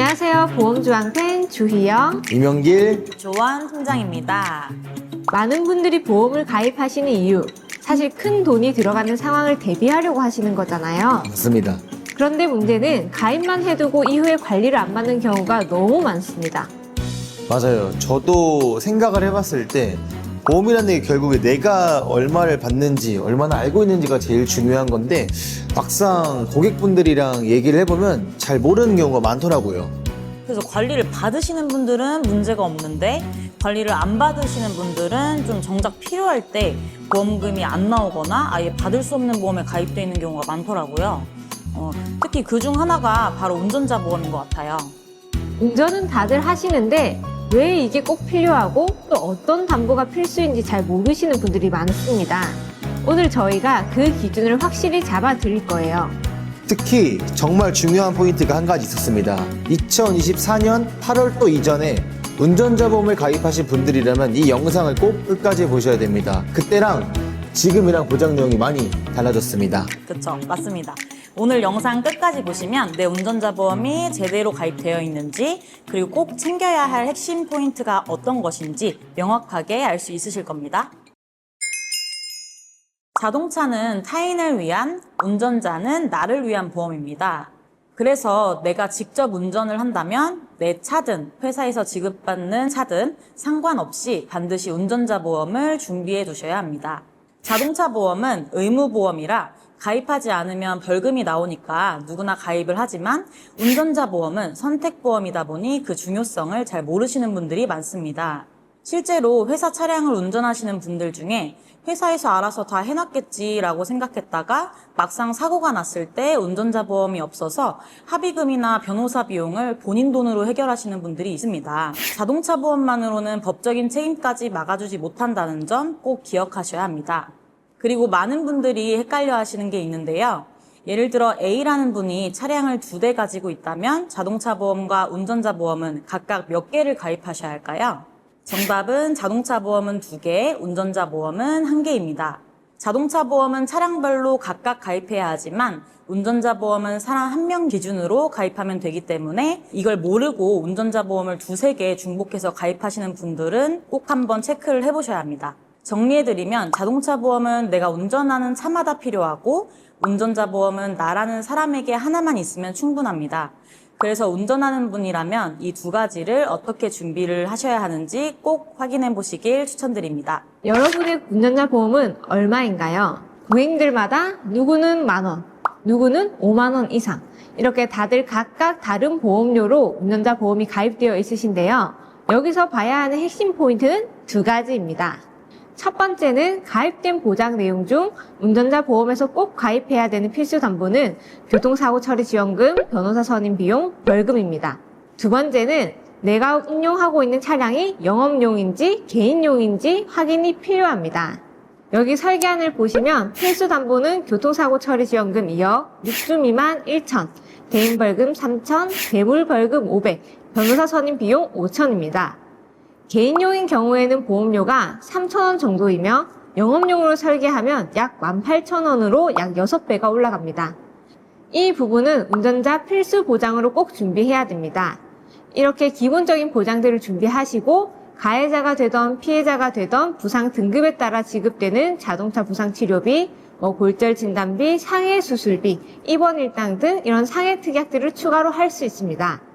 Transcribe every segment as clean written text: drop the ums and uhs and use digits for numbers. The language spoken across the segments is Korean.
안녕하세요. 보험조항팬 주희영, 이명길, 조원 팀장입니다. 많은 분들이 보험을 가입하시는 이유, 사실 큰 돈이 들어가는 상황을 대비하려고 하시는 거잖아요. 맞습니다. 그런데 문제는 가입만 해두고 이후에 관리를 안 받는 경우가 너무 많습니다. 맞아요. 저도 생각을 해봤을 때 보험이라는 게 결국에 내가 얼마를 받는지 얼마나 알고 있는지가 제일 중요한 건데 막상 고객분들이랑 얘기를 해보면 잘 모르는 경우가 많더라고요. 그래서 관리를 받으시는 분들은 문제가 없는데 관리를 안 받으시는 분들은 좀 정작 필요할 때 보험금이 안 나오거나 아예 받을 수 없는 보험에 가입되어 있는 경우가 많더라고요. 특히 그중 하나가 바로 운전자 보험인 것 같아요. 운전은 다들 하시는데 왜 이게 꼭 필요하고 또 어떤 담보가 필수인지 잘 모르시는 분들이 많습니다. 오늘 저희가 그 기준을 확실히 잡아 드릴 거예요. 특히 정말 중요한 포인트가 한 가지 있었습니다. 2024년 8월도 이전에 운전자 보험을 가입하신 분들이라면 이 영상을 꼭 끝까지 보셔야 됩니다. 그때랑 지금이랑 보장 내용이 많이 달라졌습니다. 그쵸, 맞습니다. 오늘 영상 끝까지 보시면 내 운전자 보험이 제대로 가입되어 있는지 그리고 꼭 챙겨야 할 핵심 포인트가 어떤 것인지 명확하게 알 수 있으실 겁니다. 자동차는 타인을 위한, 운전자는 나를 위한 보험입니다. 그래서 내가 직접 운전을 한다면 내 차든 회사에서 지급받는 차든 상관없이 반드시 운전자 보험을 준비해 두셔야 합니다. 자동차 보험은 의무보험이라 가입하지 않으면 벌금이 나오니까 누구나 가입을 하지만 운전자 보험은 선택보험이다 보니 그 중요성을 잘 모르시는 분들이 많습니다. 실제로 회사 차량을 운전하시는 분들 중에 회사에서 알아서 다 해놨겠지라고 생각했다가 막상 사고가 났을 때 운전자 보험이 없어서 합의금이나 변호사 비용을 본인 돈으로 해결하시는 분들이 있습니다. 자동차 보험만으로는 법적인 책임까지 막아주지 못한다는 점 꼭 기억하셔야 합니다. 그리고 많은 분들이 헷갈려 하시는 게 있는데요. 예를 들어 A라는 분이 차량을 2대 가지고 있다면 자동차 보험과 운전자 보험은 각각 몇 개를 가입하셔야 할까요? 정답은 자동차 보험은 2개, 운전자 보험은 1개입니다. 자동차 보험은 차량별로 각각 가입해야 하지만 운전자 보험은 사람 1명 기준으로 가입하면 되기 때문에 이걸 모르고 운전자 보험을 2-3개 중복해서 가입하시는 분들은 꼭 한번 체크를 해보셔야 합니다. 정리해드리면 자동차 보험은 내가 운전하는 차마다 필요하고 운전자 보험은 나라는 사람에게 하나만 있으면 충분합니다. 그래서 운전하는 분이라면 이 2가지를 어떻게 준비를 하셔야 하는지 꼭 확인해 보시길 추천드립니다. 여러분의 운전자 보험은 얼마인가요? 고객들마다 누구는 10,000원, 누구는 50,000원 이상 이렇게 다들 각각 다른 보험료로 운전자 보험이 가입되어 있으신데요. 여기서 봐야 하는 핵심 포인트는 2가지입니다. 첫 번째는 가입된 보장 내용 중 운전자 보험에서 꼭 가입해야 되는 필수 담보는 교통사고 처리 지원금, 변호사 선임 비용, 벌금입니다. 두 번째는 내가 운용하고 있는 차량이 영업용인지 개인용인지 확인이 필요합니다. 여기 설계안을 보시면 필수 담보는 교통사고 처리 지원금 2억, 육주 미만 1,000, 대인 벌금 3,000, 대물 벌금 500, 변호사 선임 비용 5,000입니다. 개인용인 경우에는 보험료가 3,000원 정도이며 영업용으로 설계하면 약 18,000원으로 약 6배가 올라갑니다. 이 부분은 운전자 필수 보장으로 꼭 준비해야 됩니다. 이렇게 기본적인 보장들을 준비하시고 가해자가 되던 피해자가 되던 부상 등급에 따라 지급되는 자동차 부상 치료비, 골절 진단비, 상해 수술비, 입원 일당 등 이런 상해 특약들을 추가로 할 수 있습니다.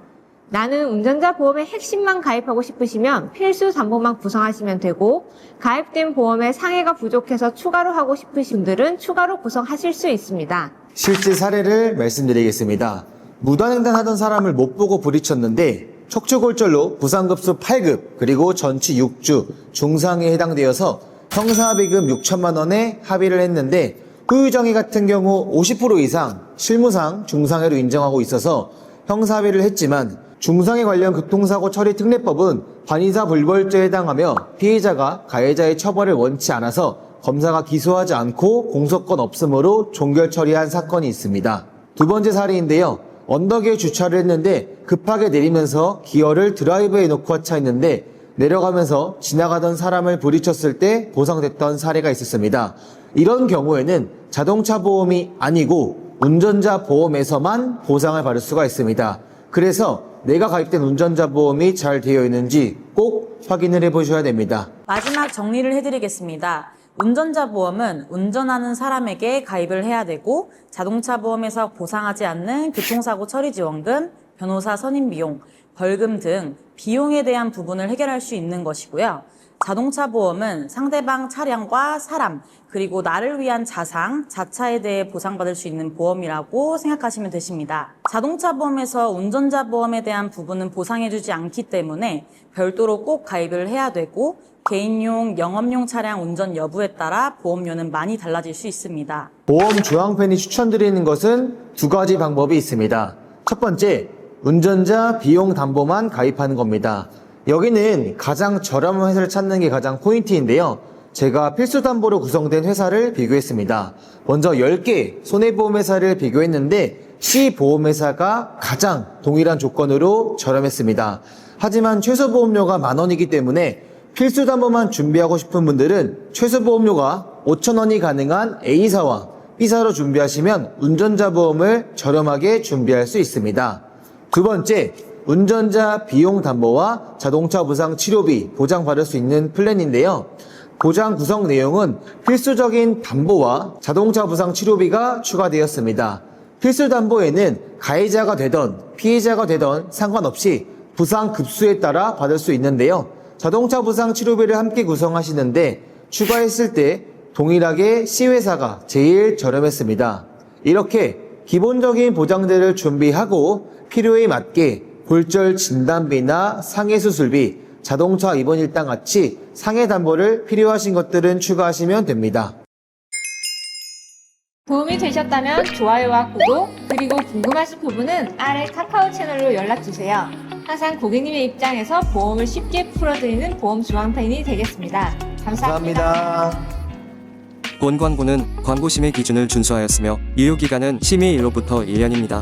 나는 운전자 보험의 핵심만 가입하고 싶으시면 필수 담보만 구성하시면 되고 가입된 보험에 상해가 부족해서 추가로 하고 싶으신 분들은 추가로 구성하실 수 있습니다. 실제 사례를 말씀드리겠습니다. 무단횡단하던 사람을 못 보고 부딪혔는데 척추골절로 부상급수 8급 그리고 전치 6주 중상에 해당되어서 형사합의금 6천만 원에 합의를 했는데 후유정의 같은 경우 50% 이상 실무상 중상해로 인정하고 있어서 형사합의를 했지만 중상해 관련 교통사고 처리 특례법은 관이사 불벌죄에 해당하며 피해자가 가해자의 처벌을 원치 않아서 검사가 기소하지 않고 공소권 없음으로 종결 처리한 사건이 있습니다. 두 번째 사례인데요. 언덕에 주차를 했는데 급하게 내리면서 기어를 드라이브에 놓고 하차했는데 내려가면서 지나가던 사람을 부딪혔을 때 보상됐던 사례가 있었습니다. 이런 경우에는 자동차 보험이 아니고 운전자 보험에서만 보상을 받을 수가 있습니다. 그래서 내가 가입된 운전자 보험이 잘 되어 있는지 꼭 확인을 해보셔야 됩니다. 마지막 정리를 해드리겠습니다. 운전자 보험은 운전하는 사람에게 가입을 해야 되고 자동차 보험에서 보상하지 않는 교통사고 처리 지원금, 변호사 선임 비용, 벌금 등 비용에 대한 부분을 해결할 수 있는 것이고요. 자동차 보험은 상대방 차량과 사람, 그리고 나를 위한 자상, 자차에 대해 보상받을 수 있는 보험이라고 생각하시면 되십니다. 자동차 보험에서 운전자 보험에 대한 부분은 보상해주지 않기 때문에 별도로 꼭 가입을 해야 되고 개인용, 영업용 차량 운전 여부에 따라 보험료는 많이 달라질 수 있습니다. 보험 조항편이 추천드리는 것은 두 가지 방법이 있습니다. 첫 번째, 운전자 비용 담보만 가입하는 겁니다. 여기는 가장 저렴한 회사를 찾는 게 가장 포인트인데요. 제가 필수 담보로 구성된 회사를 비교했습니다. 먼저 10개 손해보험회사를 비교했는데 C보험회사가 가장 동일한 조건으로 저렴했습니다. 하지만 최소보험료가 10,000원이기 때문에 필수 담보만 준비하고 싶은 분들은 최소보험료가 5,000원이 가능한 A사와 B사로 준비하시면 운전자 보험을 저렴하게 준비할 수 있습니다. 두 번째, 운전자 비용 담보와 자동차 부상 치료비 보장받을 수 있는 플랜인데요. 보장 구성 내용은 필수적인 담보와 자동차 부상 치료비가 추가되었습니다. 필수 담보에는 가해자가 되던 피해자가 되던 상관없이 부상 급수에 따라 받을 수 있는데요. 자동차 부상 치료비를 함께 구성하시는데 추가했을 때 동일하게 C회사가 제일 저렴했습니다. 이렇게 기본적인 보장들을 준비하고 필요에 맞게 골절 진단비나 상해 수술비, 자동차 입원 일당 같이 상해 담보를 필요하신 것들은 추가하시면 됩니다. 도움이 되셨다면 좋아요와 구독, 그리고 궁금하신 부분은 아래 카카오 채널로 연락주세요. 항상 고객님의 입장에서 보험을 쉽게 풀어드리는 보험 조항편이 되겠습니다. 감사합니다. 본 광고는 광고심의 기준을 준수하였으며 유효기간은 심의일로부터 1년입니다.